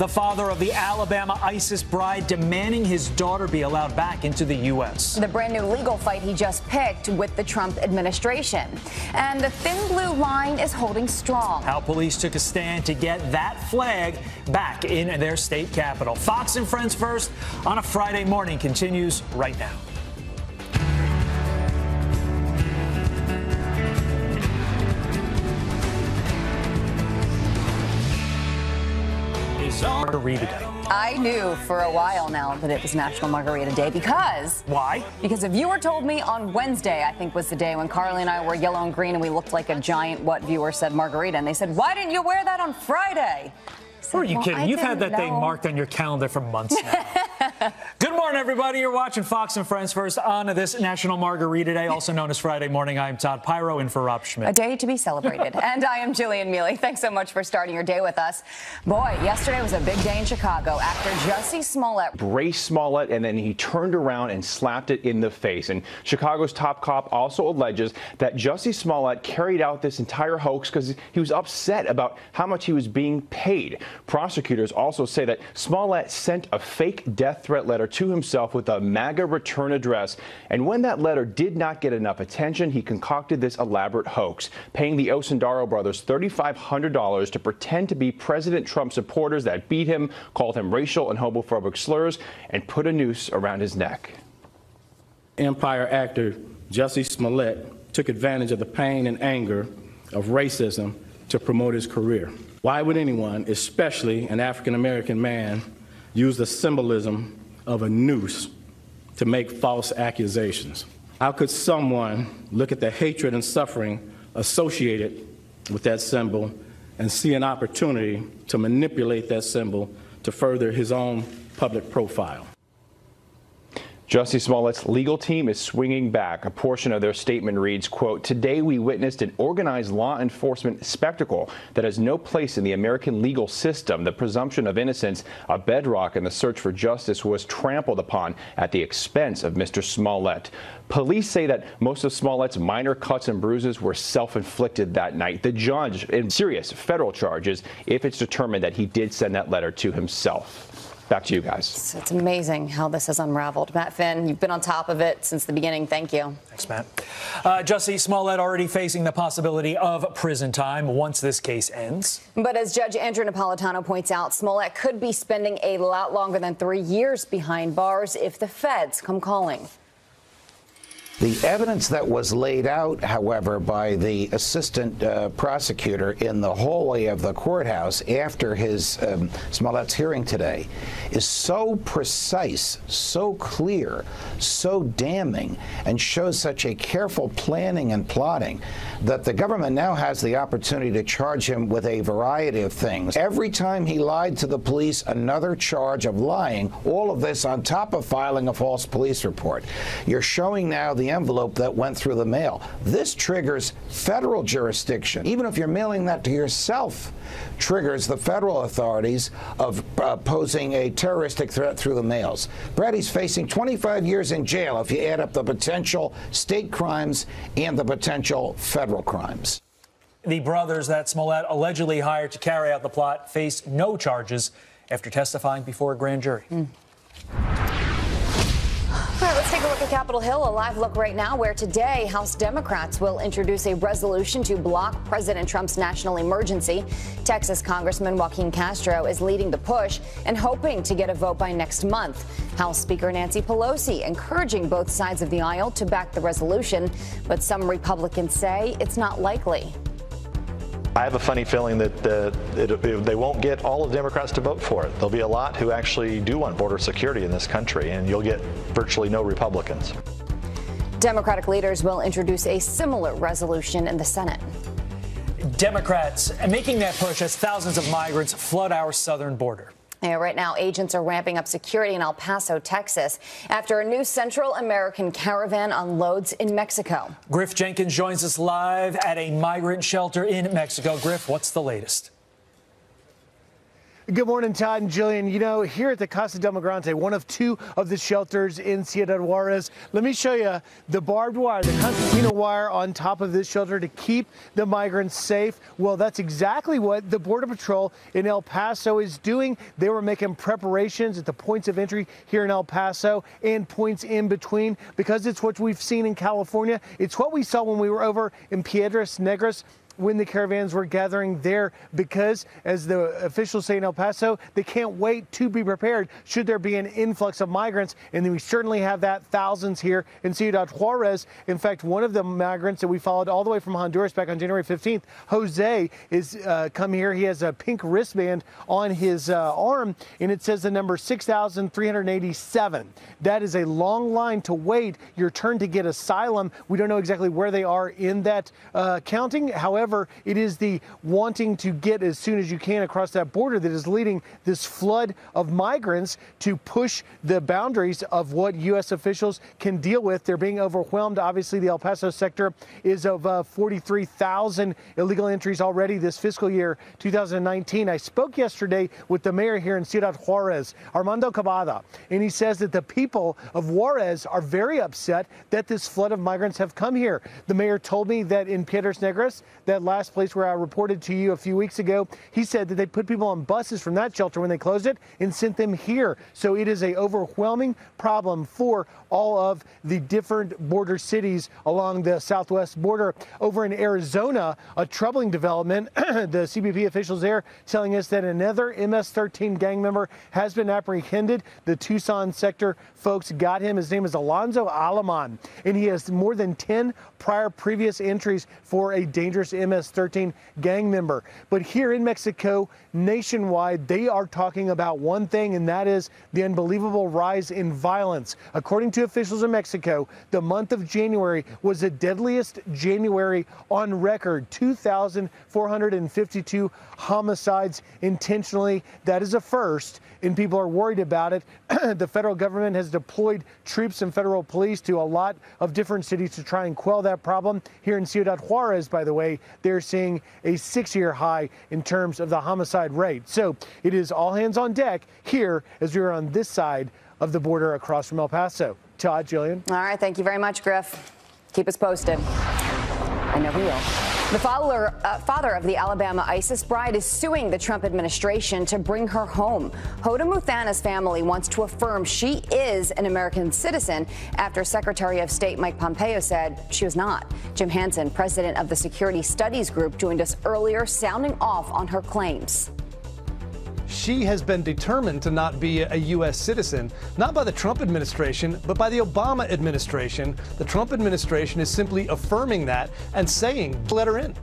the father of the Alabama ISIS bride, demanding his daughter be allowed back into the U.S. The brand new legal fight he just picked with the Trump administration. And the thin blue line is holding strong. How police took a stand to get that flag back in their state capital. Fox and Friends First on a Friday morning continues right now. Margarita Day. I knew for a while now that it was National Margarita Day because... Why? Because a viewer told me on Wednesday, I think was the day when Carly and I were yellow and green and we looked like a giant, what viewer said margarita. And they said, why didn't you wear that on Friday? Who are you kidding? You've had that day marked on your calendar for months now. Good morning, everybody. You're watching Fox and Friends First on this National Margarita Day, also known as Friday morning. I'm Todd Pyro in for Rob Schmidt. A day to be celebrated. And I am Jillian Mealy. Thanks so much for starting your day with us. Boy, yesterday was a big day in Chicago after Jussie Smollett braced Smollett and then he turned around and slapped it in the face. And Chicago's top cop also alleges that Jussie Smollett carried out this entire hoax because he was upset about how much he was being paid. Prosecutors also say that Smollett sent a fake death threat letter to himself with a MAGA return address. And when that letter did not get enough attention, he concocted this elaborate hoax, paying the Osundaro brothers $3,500 to pretend to be President Trump supporters that beat him, called him racial and homophobic slurs, and put a noose around his neck. Empire actor Jussie Smollett took advantage of the pain and anger of racism to promote his career. Why would anyone, especially an African-American man, use the symbolism of a noose to make false accusations? How could someone look at the hatred and suffering associated with that symbol and see an opportunity to manipulate that symbol to further his own public profile? Jussie Smollett's legal team is swinging back. A portion of their statement reads, quote, "Today we witnessed an organized law enforcement spectacle that has no place in the American legal system. The presumption of innocence, a bedrock in the search for justice, was trampled upon at the expense of Mr. Smollett." Police say that most of Smollett's minor cuts and bruises were self-inflicted that night. The judge in serious federal charges if it's determined that he did send that letter to himself. Back to you guys. It's amazing how this has unraveled. Matt Finn, you've been on top of it since the beginning. Thank you. Thanks, Matt. Jussie Smollett already facing the possibility of prison time once this case ends. But as Judge Andrew Napolitano points out, Smollett could be spending a lot longer than 3 years behind bars if the feds come calling. The evidence that was laid out, however, by the assistant prosecutor in the hallway of the courthouse after his Smollett's hearing today is so precise, so clear, so damning, and shows such a careful planning and plotting that the government now has the opportunity to charge him with a variety of things. Every time he lied to the police, another charge of lying, all of this on top of filing a false police report. You're showing now the envelope that went through the mail. This triggers federal jurisdiction. Even if you're mailing that to yourself, triggers the federal authorities of posing a terroristic threat through the mails. Brady's facing 25 years in jail if you add up the potential state crimes and the potential federal crimes. The brothers that Smollett allegedly hired to carry out the plot face no charges after testifying before a grand jury. All right, let's take a look at Capitol Hill, a live look right now where today House Democrats will introduce a resolution to block President Trump's national emergency. Texas Congressman Joaquin Castro is leading the push and hoping to get a vote by next month. House Speaker Nancy Pelosi encouraging both sides of the aisle to back the resolution, but some Republicans say it's not likely. I have a funny feeling that they won't get all of Democrats to vote for it. There'll be a lot who actually do want border security in this country, and you'll get virtually no Republicans. Democratic leaders will introduce a similar resolution in the Senate. Democrats making that push as thousands of migrants flood our southern border. Yeah, right now, agents are ramping up security in El Paso, Texas, after a new Central American caravan unloads in Mexico. Griff Jenkins joins us live at a migrant shelter in Mexico. Griff, what's the latest? Good morning, Todd and Jillian. You know, here at the Casa del Migrante, one of two of the shelters in Ciudad Juarez, let me show you the barbed wire, the concertina wire on top of this shelter to keep the migrants safe. Well, that's exactly what the Border Patrol in El Paso is doing. They were making preparations at the points of entry here in El Paso and points in between, because it's what we've seen in California. It's what we saw when we were over in Piedras Negras when the caravans were gathering there, because, as the officials say in El Paso, they can't wait to be prepared should there be an influx of migrants. And then we certainly have that, thousands here in Ciudad Juarez. In fact, one of the migrants that we followed all the way from Honduras back on January 15th, Jose, is come here. He has a pink wristband on his arm, and it says the number 6,387. That is a long line to wait your turn to get asylum. We don't know exactly where they are in that counting. However, it is the wanting to get as soon as you can across that border that is leading this flood of migrants to push the boundaries of what U.S. officials can deal with. They're being overwhelmed. Obviously, the El Paso sector is of 43,000 illegal entries already this fiscal year, 2019. I spoke yesterday with the mayor here in Ciudad Juarez, Armando Cavada, and he says that the people of Juarez are very upset that this flood of migrants have come here. The mayor told me that in Piedras Negras, that last place where I reported to you a few weeks ago, he said that they put people on buses from that shelter when they closed it and sent them here. So it is an overwhelming problem for all of the different border cities along the southwest border. Over in Arizona, a troubling development. The CBP officials there telling us that another MS-13 gang member has been apprehended. The Tucson sector folks got him. His name is Alonzo Alaman, and he has more than 10 previous entries for a dangerous MS-13 gang member. But here in Mexico, nationwide, they are talking about one thing, and that is the unbelievable rise in violence. According to officials in Mexico, the month of January was the deadliest January on record. 2,452 homicides intentionally. That is a first, and people are worried about it. The federal government has deployed troops and federal police to a lot of different cities to try and quell that problem. Here in Ciudad Juarez, by the way, they're seeing a 6-year high in terms of the homicide rate. So it is all hands on deck here as we're on this side of the border across from El Paso. Todd, Jillian. All right. Thank you very much, Griff. Keep us posted. I know he will. The father of the Alabama ISIS bride is suing the Trump administration to bring her home. Hoda Muthana's family wants to affirm she is an American citizen after Secretary of State Mike Pompeo said she was not. Jim Hansen, president of the Security Studies Group, joined us earlier, sounding off on her claims. She has been determined to not be a U.S. citizen, not by the Trump administration, but by the Obama administration. The Trump administration is simply affirming that and saying, let her in.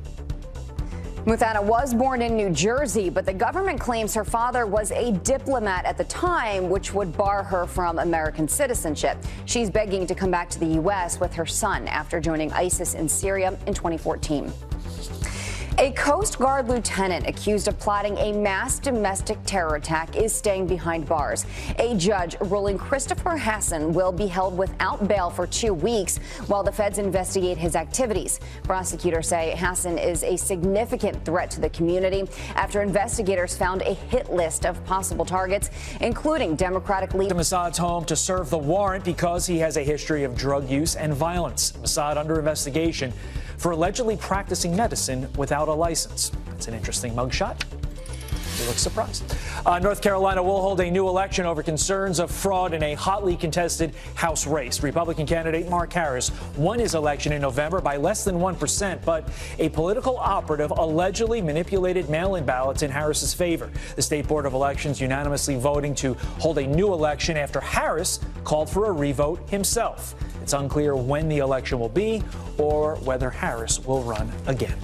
Muthana was born in New Jersey, but the government claims her father was a diplomat at the time, which would bar her from American citizenship. She's begging to come back to the U.S. with her son after joining ISIS in Syria in 2014. A Coast Guard lieutenant accused of plotting a mass domestic terror attack is staying behind bars. A judge ruling Christopher Hasson will be held without bail for 2 weeks while the feds investigate his activities. Prosecutors say Hasson is a significant threat to the community after investigators found a hit list of possible targets, including Democratic leader Mossad's home to serve the warrant because he has a history of drug use and violence. Mossad under investigation for allegedly practicing medicine without a license. That's an interesting mugshot. He looks surprised. North Carolina will hold a new election over concerns of fraud in a hotly contested House race. Republican candidate Mark Harris won his election in November by less than 1%, but a political operative allegedly manipulated mail-in ballots in Harris's favor. The State Board of Elections unanimously voting to hold a new election after Harris called for a revote himself. It's unclear when the election will be or whether Harris will run again.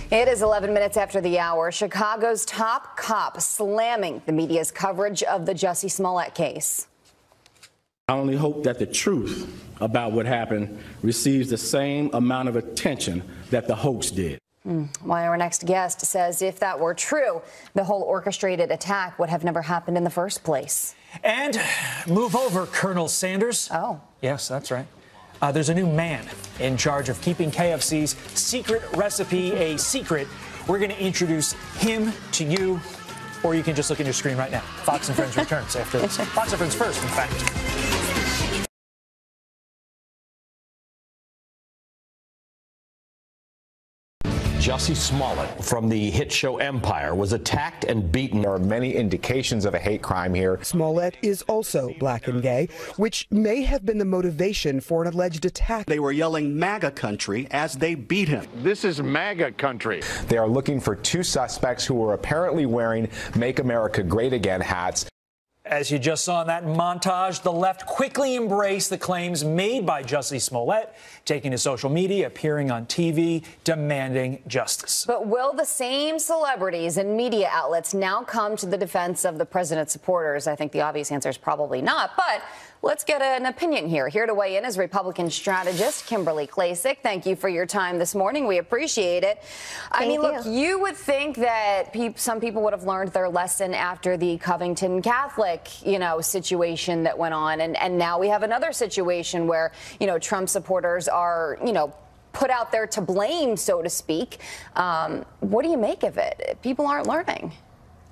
It is 11 minutes after the hour. Chicago's top cop slamming the media's coverage of the Jussie Smollett case. I only hope that the truth about what happened receives the same amount of attention that the hoax did. While our next guest says if that were true, the whole orchestrated attack would have never happened in the first place. And move over, Colonel Sanders. Oh. Yes, that's right. There's a new man in charge of keeping KFC's secret recipe a secret. We're going to introduce him to you or you can just look at your screen right now. Fox and Friends returns after this. Fox and Friends first, in fact. Jussie Smollett from the hit show Empire was attacked and beaten. There are many indications of a hate crime here. Smollett is also black and gay, which may have been the motivation for an alleged attack. They were yelling MAGA country as they beat him. This is MAGA country. They are looking for two suspects who were apparently wearing Make America Great Again hats. As you just saw in that montage, the left quickly embraced the claims made by Jussie Smollett, taking to social media, appearing on TV, demanding justice. But will the same celebrities and media outlets now come to the defense of the president's supporters? I think the obvious answer is probably not, but let's get an opinion here. Here to weigh in is Republican strategist Kimberly Klacik. Thank you for your time this morning. We appreciate it. I mean, look, you would think that some people would have learned their lesson after the Covington Catholic, situation that went on. And now we have another situation where, Trump supporters are, put out there to blame, so to speak. What do you make of it? People aren't learning.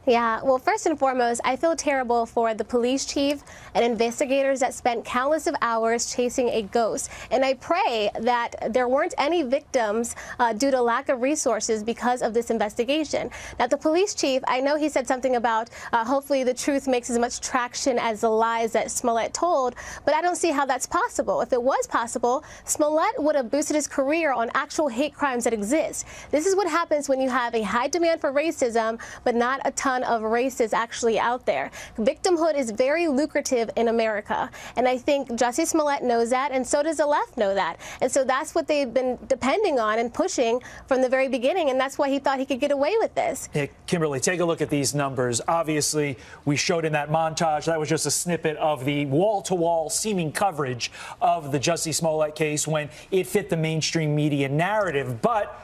Yeah, well, first and foremost, I feel terrible for the police chief and investigators that spent countless of hours chasing a ghost. And I pray that there weren't any victims due to lack of resources because of this investigation. Now, the police chief, I know he said something about hopefully the truth makes as much traction as the lies that Smollett told, but I don't see how that's possible. If it was possible, Smollett would have boosted his career on actual hate crimes that exist. This is what happens when you have a high demand for racism, but not a ton of racists actually out there. Victimhood is very lucrative in America, and I think Jussie Smollett knows that, and so does the left know that. And so that's what they've been depending on and pushing from the very beginning, and that's why he thought he could get away with this. Yeah, Kimberly, take a look at these numbers. Obviously, we showed in that montage, that was just a snippet of the wall-to-wall seeming coverage of the Jussie Smollett case when it fit the mainstream media narrative. But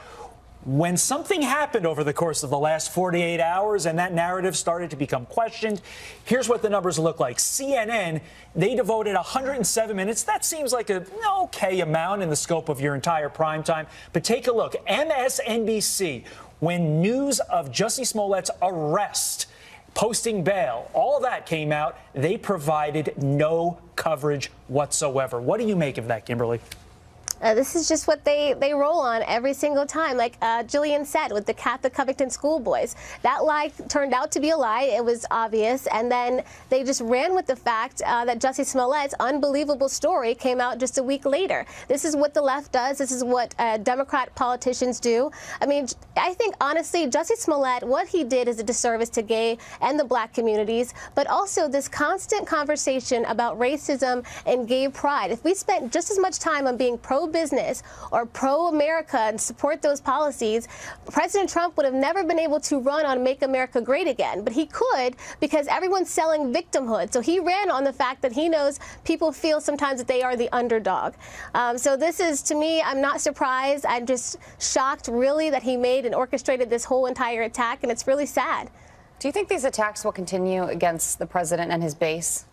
when something happened over the course of the last 48 hours and that narrative started to become questioned, here's what the numbers look like. CNN, they devoted 107 minutes. That seems like an okay amount in the scope of your entire prime time. But take a look. MSNBC, when news of Jussie Smollett's arrest, posting bail, all of that came out, they provided no coverage whatsoever. What do you make of that, Kimberly? This is just what they roll on every single time. Like Jillian said with the Catholic Covington schoolboys, that lie turned out to be a lie. It was obvious. And then they just ran with the fact that Jussie Smollett's unbelievable story came out just a week later. This is what the left does. This is what Democrat politicians do. I mean, I think, honestly, Jussie Smollett, what he did is a disservice to gay and the black communities, but also this constant conversation about racism and gay pride. If we spent just as much time on being pro-business or pro-America and support those policies, President Trump would have never been able to run on Make America Great Again. But he could because everyone's selling victimhood. So he ran on the fact that he knows people feel sometimes that they are the underdog. So this is, to me, I'm not surprised. I'm just shocked, really, that he made and orchestrated this whole entire attack, and it's really sad. Do you think these attacks will continue against the president and his base?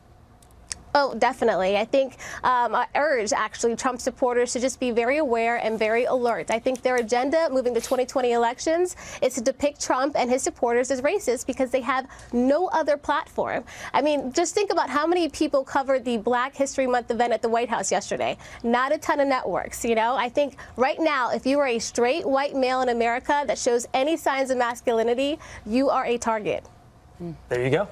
Oh, definitely. I think I urge, actually, Trump supporters to just be very aware and very alert. I think their agenda moving to 2020 elections is to depict Trump and his supporters as racist because they have no other platform. I mean, just think about how many people covered the Black History Month event at the White House yesterday. Not a ton of networks, you know? I think right now, if you are a straight white male in America that shows any signs of masculinity, you are a target. There you go.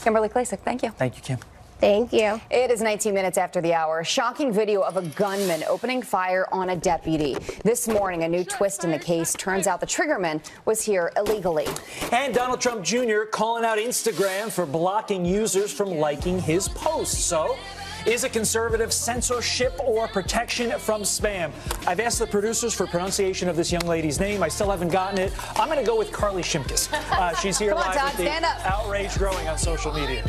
Kimberly Klacik, thank you. Thank you, Kim. Thank you. It is 19 minutes after the hour. A shocking video of a gunman opening fire on a deputy. This morning, a new twist in the case. Turns out the triggerman was here illegally. And Donald Trump Jr. calling out Instagram for blocking users from liking his posts. So, is it conservative censorship or protection from spam? I've asked the producers for pronunciation of this young lady's name. I still haven't gotten it. I'm going to go with Carly Shimkus. She's here live with the outrage growing on social media.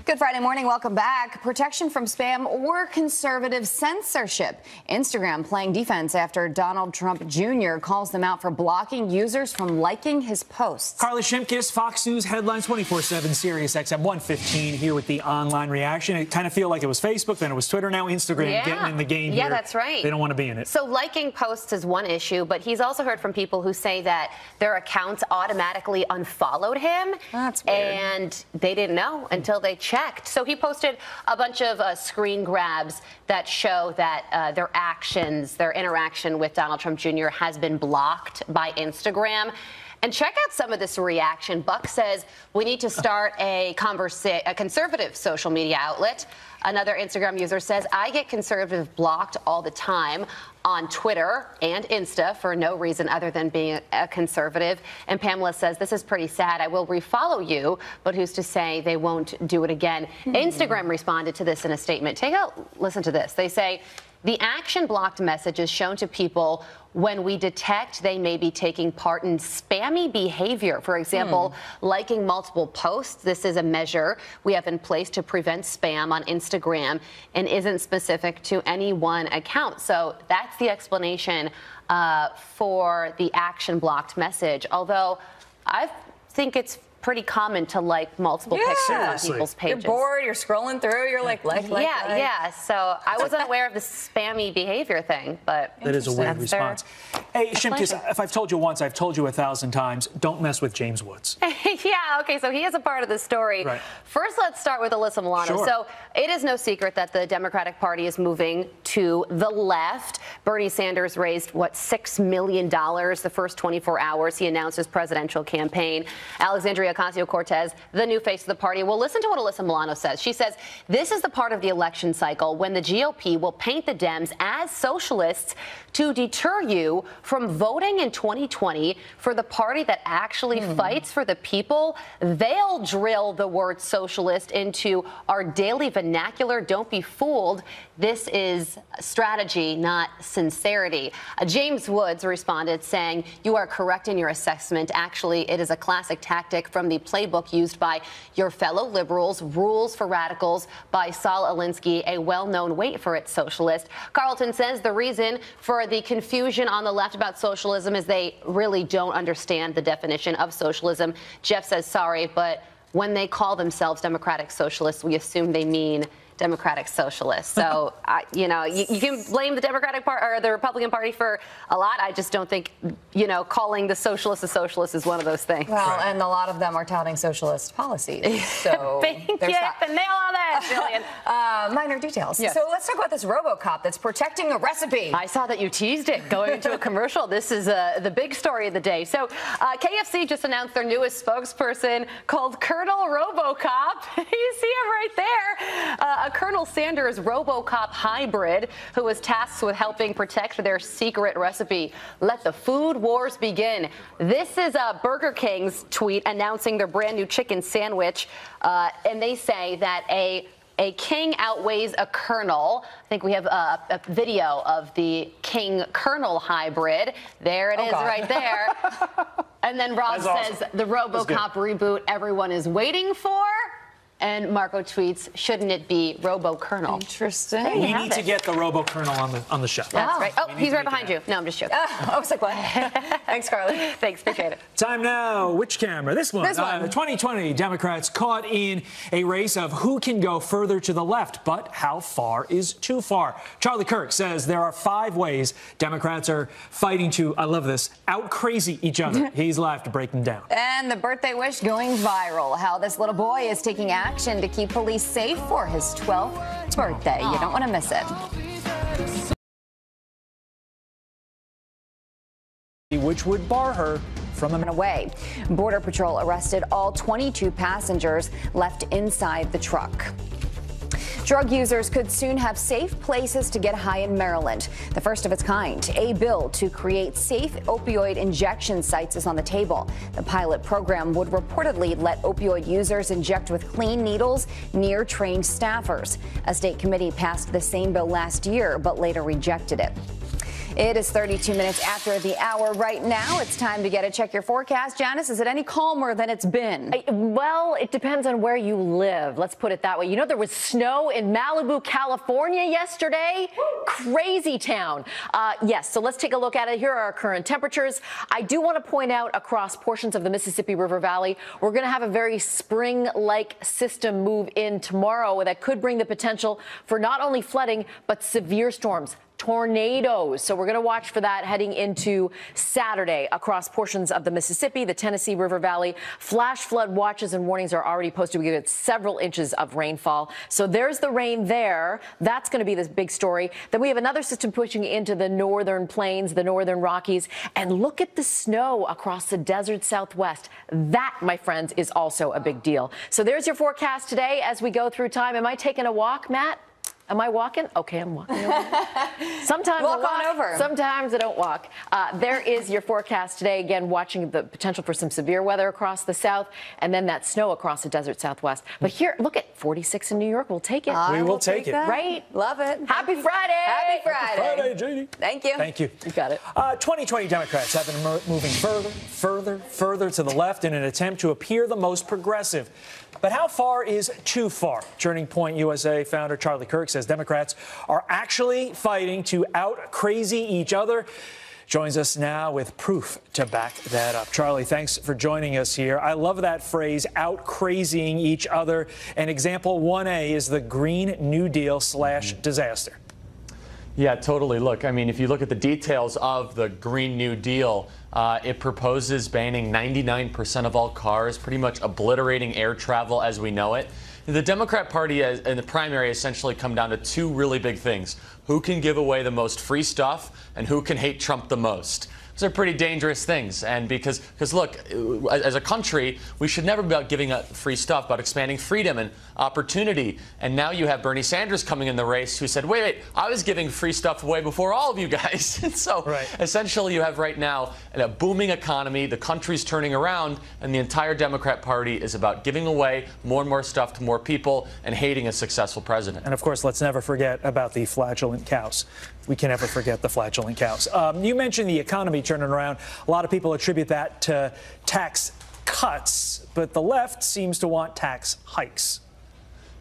Good Friday morning. Welcome back. Protection from spam or conservative censorship. Instagram playing defense after Donald Trump Jr. calls them out for blocking users from liking his posts. Carly Shimkus, Fox News Headlines 24/7, Sirius XM 115 here with the online reaction. It kind of feel like it was Facebook, then it was Twitter, now Instagram getting in the game here. Yeah, that's right. They don't want to be in it. So liking posts is one issue, but he's also heard from people who say that their accounts automatically unfollowed him. That's weird. And they didn't know until they checked. So he posted a bunch of screen grabs that show that their actions, their interaction with Donald Trump Jr. has been blocked by Instagram. And check out some of this reaction. Buck says we need to start a conservative social media outlet. Another Instagram user says, I get conservative blocked all the time on Twitter and Insta for no reason other than being a conservative. And Pamela says, this is pretty sad. I will refollow you, but who's to say they won't do it again? Instagram responded to this in a statement. Listen to this. They say, the action blocked message is shown to people when we detect they may be taking part in spammy behavior. For example, liking multiple posts. This is a measure we have in place to prevent spam on Instagram and isn't specific to any one account. So that's the explanation for the action blocked message. Although I think it's pretty common to like multiple pictures on people's pages. You're bored, you're scrolling through, you're like. Yeah. So I wasn't aware of the spammy behavior thing, but that is a weird response. Hey, Shimkus, if I've told you once, I've told you 1,000 times, don't mess with James Woods. Yeah, okay, so he is a part of the story. Right. First, let's start with Alyssa Milano. Sure. So it is no secret that the Democratic Party is moving to the left. Bernie Sanders raised, $6 million the first 24 hours he announced his presidential campaign. Alexandria Ocasio-Cortez, the new face of the party. Well, listen to what Alyssa Milano says. She says, this is the part of the election cycle when the GOP will paint the Dems as socialists to deter you from voting in 2020 for the party that actually fights for the people. They'll drill the word socialist into our daily vernacular. Don't be fooled. This is strategy, not sincerity. James Woods responded saying, you are correct in your assessment. Actually, it is a classic tactic from the playbook used by your fellow liberals, Rules for Radicals by Saul Alinsky, a well-known, wait for it, socialist. Carlton says the reason for the confusion on the left about socialism is they really don't understand the definition of socialism. Jeff says, sorry, but when they call themselves democratic socialists, we assume they mean Democratic socialists. So, you can blame the Democratic Party or the Republican Party for a lot. I just don't think, calling the socialists a socialist is one of those things. Well, and a lot of them are touting socialist policies. So Thank you. Hit the nail on that, Jillian. Minor details. Yes. So let's talk about this RoboCop that's protecting a recipe. I saw that you teased it going into a commercial. This is the big story of the day. So KFC just announced their newest spokesperson called Colonel RoboCop. You see him right there. A Colonel Sanders RoboCop hybrid who was tasked with helping protect their secret recipe. Let the food wars begin. This is Burger King's tweet announcing their brand new chicken sandwich. And they say that a king outweighs a colonel. I think we have a video of the King Colonel hybrid. There it is right there. And then Rob says the RoboCop reboot everyone is waiting for. And Marco tweets, shouldn't it be Robo Colonel? Interesting. We need to get the Robo Colonel on the show. That's right. Oh, he's right behind you. No, I'm just joking. I was like, what? Thanks, Carly. Thanks, appreciate it. Time now. Which camera? This one. 2020 Democrats caught in a race of who can go further to the left, but how far is too far? Charlie Kirk says there are 5 ways Democrats are fighting to, I love this, out-crazy each other. He's live to break them down. And the birthday wish going viral. How this little boy is taking action to keep police safe for his 12th birthday. You don't want to miss it. Which would bar her from away. Border Patrol arrested all 22 passengers left inside the truck. Drug users could soon have safe places to get high in Maryland. The first of its kind. A bill to create safe opioid injection sites is on the table. The pilot program would reportedly let opioid users inject with clean needles near trained staffers. A state committee passed the same bill last year, but later rejected it. It is 32 minutes after the hour right now. It's time to get a check your forecast. Janice, is it any calmer than it's been? Well, it depends on where you live. Let's put it that way. You know, there was snow in Malibu, California yesterday. Crazy town. Yes, so let's take a look at it. Here are our current temperatures. I do want to point out across portions of the Mississippi River Valley, we're going to have a very spring-like system move in tomorrow that could bring the potential for not only flooding, but severe storms. Tornadoes. So we're going to watch for that heading into Saturday across portions of the Mississippi, the Tennessee River Valley. Flash flood watches and warnings are already posted. We get several inches of rainfall. So there's the rain there. That's going to be this big story. Then we have another system pushing into the northern plains, the northern Rockies. And look at the snow across the desert Southwest. That, my friends, is also a big deal. So there's your forecast today as we go through time. Am I taking a walk, Matt? Am I walking? Okay, I'm walking. Sometimes walk I walk on over. Sometimes I don't walk. There is your forecast today. Again, watching the potential for some severe weather across the south and then that snow across the desert Southwest. But here, look at 46 in New York. We'll take it. We will take it. Right? Love it. Happy Friday. Happy Friday. Happy Friday, Jeannie. Thank you. Thank you. You got it. 2020 Democrats have been moving further to the left in an attempt to appear the most progressive. But how far is too far? Turning Point USA founder Charlie Kirk says Democrats are actually fighting to out-crazy each other. Joins us now with proof to back that up. Charlie, thanks for joining us here. I love that phrase, out-crazying each other. And example 1A is the Green New Deal / disaster. Yeah, totally. Look, I mean, if you look at the details of the Green New Deal, it proposes banning 99% of all cars, pretty much obliterating air travel as we know it. The Democrat Party in the primary essentially come down to two really big things. Who can give away the most free stuff and who can hate Trump the most? Those are pretty dangerous things. And because look, as a country, we should never be about giving up free stuff, but expanding freedom and opportunity. And now you have Bernie Sanders coming in the race who said, wait, I was giving free stuff away before all of you guys. And so essentially you have right now a booming economy, the country's turning around, and the entire Democrat Party is about giving away more and more stuff to more people and hating a successful president. And of course, let's never forget about the flatulent cows. We can never forget the flatulent cows. You mentioned the economy turning around. A lot of people attribute that to tax cuts, but the left seems to want tax hikes.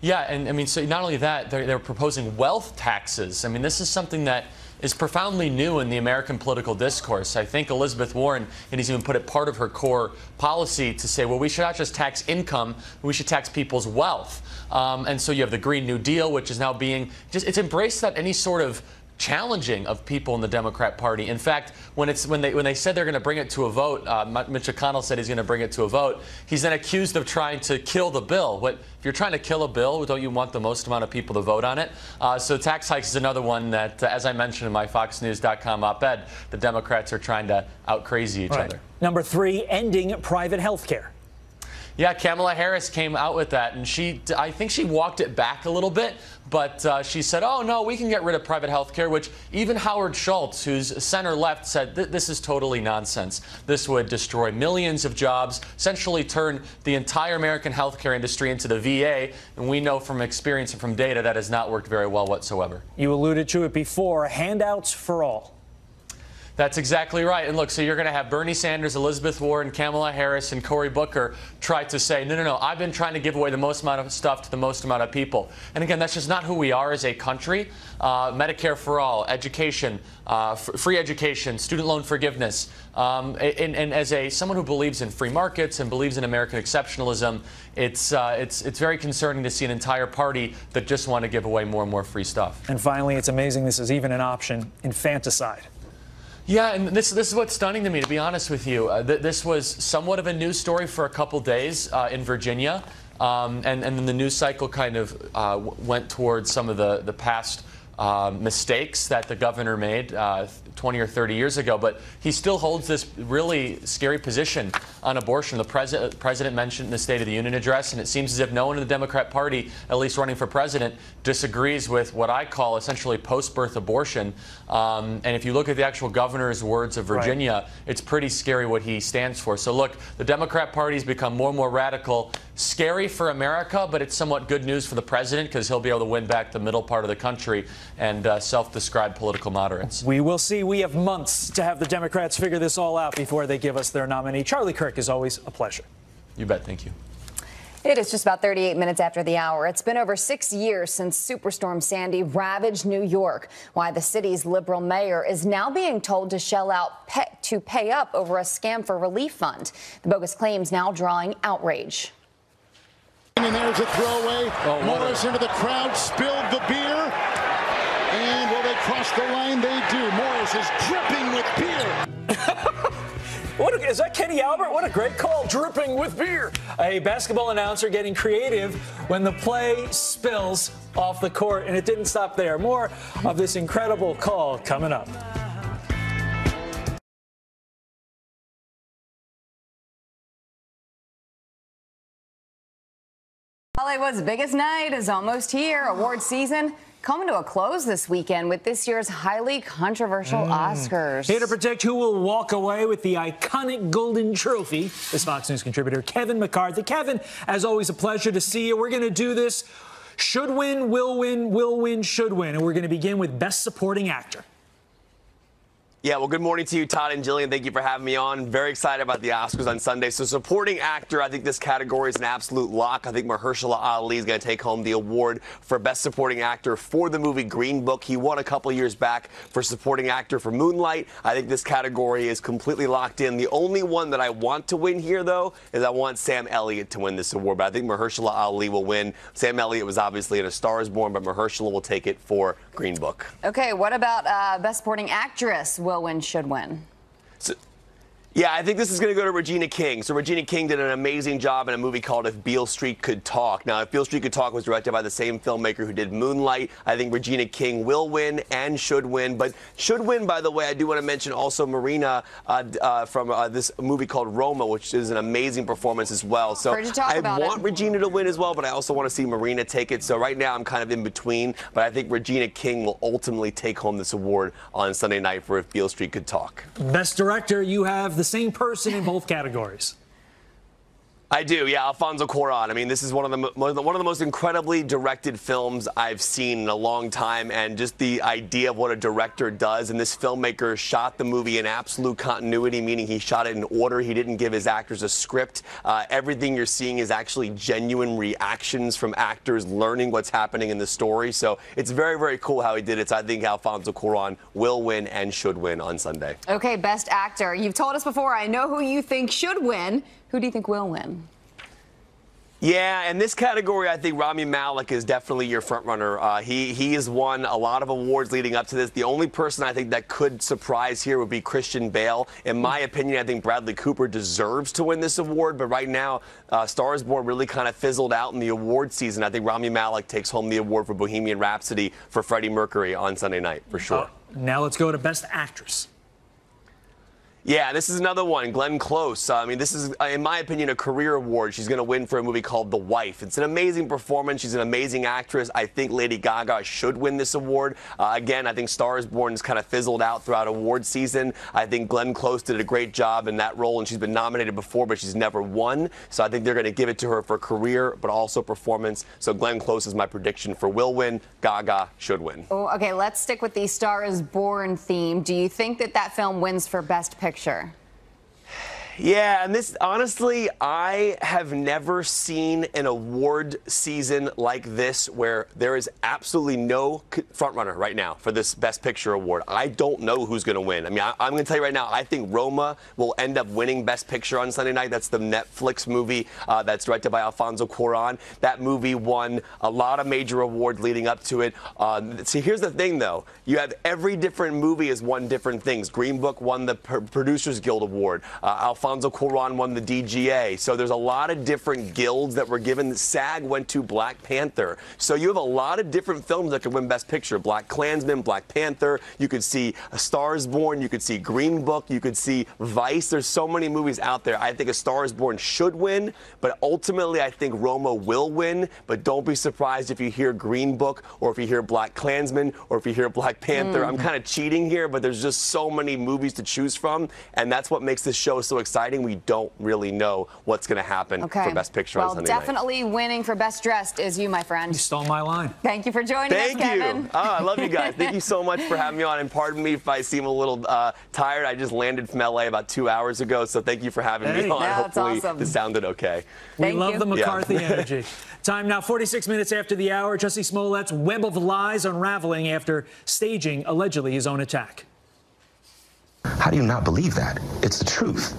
Yeah, and I mean, so not only that, they're proposing wealth taxes. I mean, this is something that is profoundly new in the American political discourse. I think Elizabeth Warren, and he's even put it part of her core policy to say, well, we should not just tax income, we should tax people's wealth. And so you have the Green New Deal, which is now being it's embraced that any sort of challenging of people in the Democrat Party. In fact, when they said they're going to bring it to a vote, Mitch McConnell said he's going to bring it to a vote. He's then accused of trying to kill the bill. If you're trying to kill a bill, don't you want the most amount of people to vote on it? So tax hikes is another one that, as I mentioned in my FoxNews.com op-ed, the Democrats are trying to out-crazy each other. Number 3, ending private health care. Yeah, Kamala Harris came out with that, and I think she walked it back a little bit, but she said, oh, no, we can get rid of private health care, which even Howard Schultz, who's center-left, said this is totally nonsense. This would destroy millions of jobs, essentially turn the entire American healthcare industry into the VA, and we know from experience and from data that has not worked very well whatsoever. You alluded to it before, handouts for all. That's exactly right. And look, so you're going to have Bernie Sanders, Elizabeth Warren, Kamala Harris, and Cory Booker try to say, no, I've been trying to give away the most amount of stuff to the most amount of people. And again, that's just not who we are as a country. Medicare for all, education, free education, student loan forgiveness. And as someone who believes in free markets and believes in American exceptionalism, it's very concerning to see an entire party that just want to give away more and more free stuff. And finally, it's amazing this is even an option, infanticide. Yeah, and this is what's stunning to me, to be honest with you. This was somewhat of a news story for a couple days in Virginia, and then the news cycle kind of went towards some of the past mistakes that the governor made 20 or 30 years ago, but he still holds this really scary position on abortion. The president mentioned in the State of the Union address, and it seems as if no one in the Democrat Party, at least running for president, disagrees with what I call essentially post-birth abortion. And if you look at the actual governor's words of Virginia, it's pretty scary what he stands for. So look, the Democrat Party's become more and more radical. Scary for America, but it's somewhat good news for the president because he'll be able to win back the middle part of the country. and self-described political moderates. We will see. We have months to have the Democrats figure this all out before they give us their nominee. Charlie Kirk, is always a pleasure. You bet. Thank you. It is just about 38 minutes after the hour. It's been over 6 years since Superstorm Sandy ravaged New York. Why the city's liberal mayor is now being told to shell out to pay up over a scam for relief fund. The bogus claims now drawing outrage. And there's a throwaway. Morris into the crowd, spilled the beer. And will they cross the line? They do. Morris is dripping with beer. Is that Kenny Albert? What a great call, dripping with beer. A basketball announcer getting creative when the play spills off the court, and it didn't stop there. More of this incredible call coming up. Hollywood's biggest night is almost here. Award season coming to a close this weekend with this year's highly controversial Oscars. Here to predict who will walk away with the iconic Golden Trophy is Fox News contributor Kevin McCarthy. Kevin, as always, a pleasure to see you. We're going to do this. Should win, will win, should win. And we're going to begin with Best Supporting Actor. Yeah, well, good morning to you, Todd and Jillian. Thank you for having me on. Very excited about the Oscars on Sunday. So supporting actor, I think this category is an absolute lock. I think Mahershala Ali is going to take home the award for Best Supporting Actor for the movie Green Book. He won a couple years back for supporting actor for Moonlight. I think this category is completely locked in. The only one that I want to win here, though, is I want Sam Elliott to win this award. But I think Mahershala Ali will win. Sam Elliott was obviously in A Star is Born, but Mahershala will take it for Green Book. Okay, what about Best Supporting Actress? Will win, should win. Yeah, I think this is going to go to Regina King. So Regina King did an amazing job in a movie called If Beale Street Could Talk. Now, If Beale Street Could Talk was directed by the same filmmaker who did Moonlight. I think Regina King will win and should win. But should win, by the way, I do want to mention also Marina from this movie called Roma, which is an amazing performance as well. So I want Regina to win as well, but I also want to see Marina take it. So right now I'm kind of in between. But I think Regina King will ultimately take home this award on Sunday night for If Beale Street Could Talk. Best Director, you have the same person in both categories. I do, yeah, Alfonso Cuarón. I mean, this is one of the most incredibly directed films I've seen in a long time, and just the idea of what a director does. And this filmmaker shot the movie in absolute continuity, meaning he shot it in order. He didn't give his actors a script. Everything you're seeing is actually genuine reactions from actors learning what's happening in the story. So it's very, very cool how he did it. So I think Alfonso Cuarón will win and should win on Sunday. Okay, Best Actor. You've told us before. I know who you think should win. Who do you think will win? Yeah, in this category, I think Rami Malek is definitely your front runner. He has won a lot of awards leading up to this. The only person I think that could surprise here would be Christian Bale. In my opinion, I think Bradley Cooper deserves to win this award, but right now, Star is Born really kind of fizzled out in the award season. I think Rami Malek takes home the award for Bohemian Rhapsody for Freddie Mercury on Sunday night, for sure. Now let's go to Best Actress. Yeah, this is another one, Glenn Close. I mean, this is, in my opinion, a career award. She's going to win for a movie called The Wife. It's an amazing performance. She's an amazing actress. I think Lady Gaga should win this award. Again, I think Star is Born has kind of fizzled out throughout award season. I think Glenn Close did a great job in that role, and she's been nominated before, but she's never won. So I think they're going to give it to her for career, but also performance. So Glenn Close is my prediction for will win. Gaga should win. Oh, okay, let's stick with the Star is Born theme. Do you think that that film wins for Best Picture? Yeah, and this, honestly, I have never seen an award season like this where there is absolutely no frontrunner right now for this Best Picture award. I don't know who's going to win. I mean, I'm going to tell you right now, I think Roma will end up winning Best Picture on Sunday night. That's the Netflix movie that's directed by Alfonso Cuarón. That movie won a lot of major awards leading up to it. See, here's the thing, though. You have every different movie has won different things. Green Book won the Producers Guild Award. Alfonso Cuarón won the DGA. So there's a lot of different guilds that were given. SAG went to Black Panther. So you have a lot of different films that could win Best Picture. Black Klansman, Black Panther. You could see A Star is Born. You could see Green Book. You could see Vice. There's so many movies out there. I think A Star is Born should win, but ultimately I think Roma will win. But don't be surprised if you hear Green Book or if you hear Black Klansman or if you hear Black Panther. I'm kind of cheating here, but there's just so many movies to choose from, and that's what makes this show so exciting. exciting. We don't really know what's going to happen for Best Picture on Sunday night. Definitely winning for Best Dressed is you, my friend. You stole my line. Thank you for joining us, Kevin. Thank you. I love you guys. Thank you so much for having me on. And pardon me if I seem a little tired. I just landed from LA about 2 hours ago, so thank you for having me on. Hopefully this sounded okay. We love the McCarthy energy. Time now, 46 minutes after the hour. Jussie Smollett's web of lies unraveling after staging allegedly his own attack. How do you not believe that? It's the truth.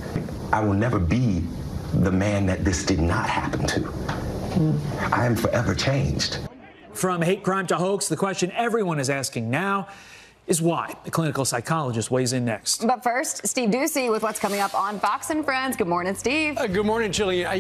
I will never be the man that this did not happen to. I am forever changed. From hate crime to hoax, the question everyone is asking now is why. The clinical psychologist weighs in next. But first, Steve Doocy with what's coming up on Fox and Friends. Good morning, Steve. Good morning, Jillian.